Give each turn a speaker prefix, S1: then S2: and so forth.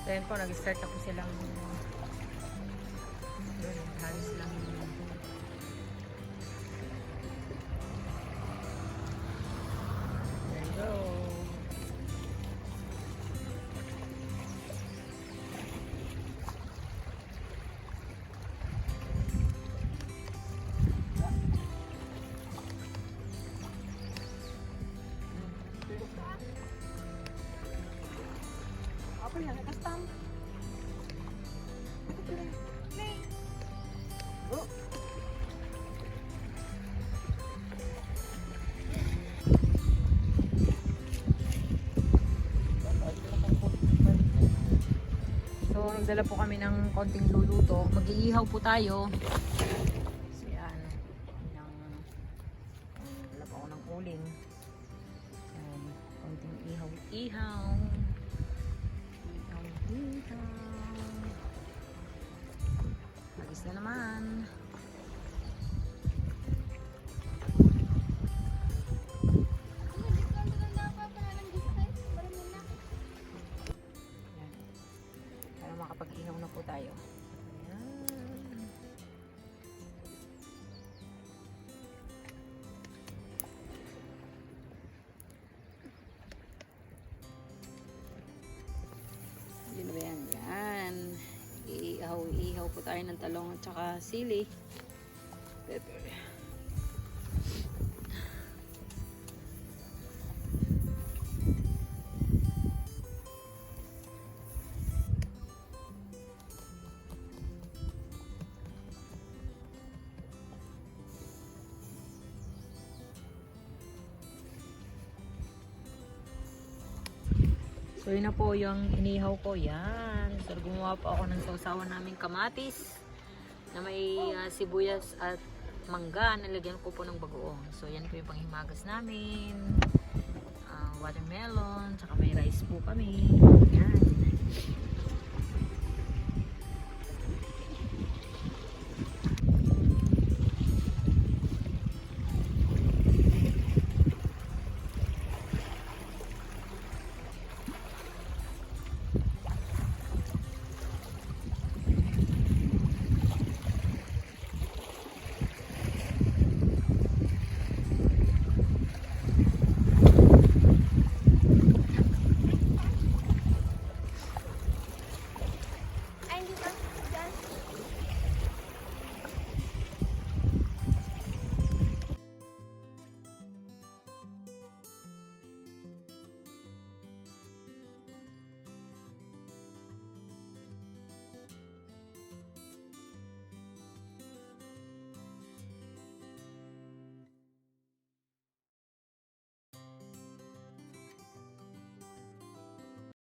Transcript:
S1: Then po, nag-start na po silang halos lang. There you go. Apa yan? Nakastam. Oh. So, nagdala po kami ng konting luluto. Mag-iihaw po tayo. So, yan. Dala po ako ng uling. Yan. Konting ihaw-ihaw. Agis na naman. Yan. Para makapag-ihaw na po tayo. Yan. Yun ba yan? Yan. Ihaw po tayo ng talong at saka sili. Pepper. So yun na po yung inihaw ko. Yan. So gumawa po ako ng sausawan namin kamatis na may sibuyas at mangga. Nalagyan ko po ng bagoong. So yan po yung panghimagas namin. Watermelon. Saka may rice po kami. Yan.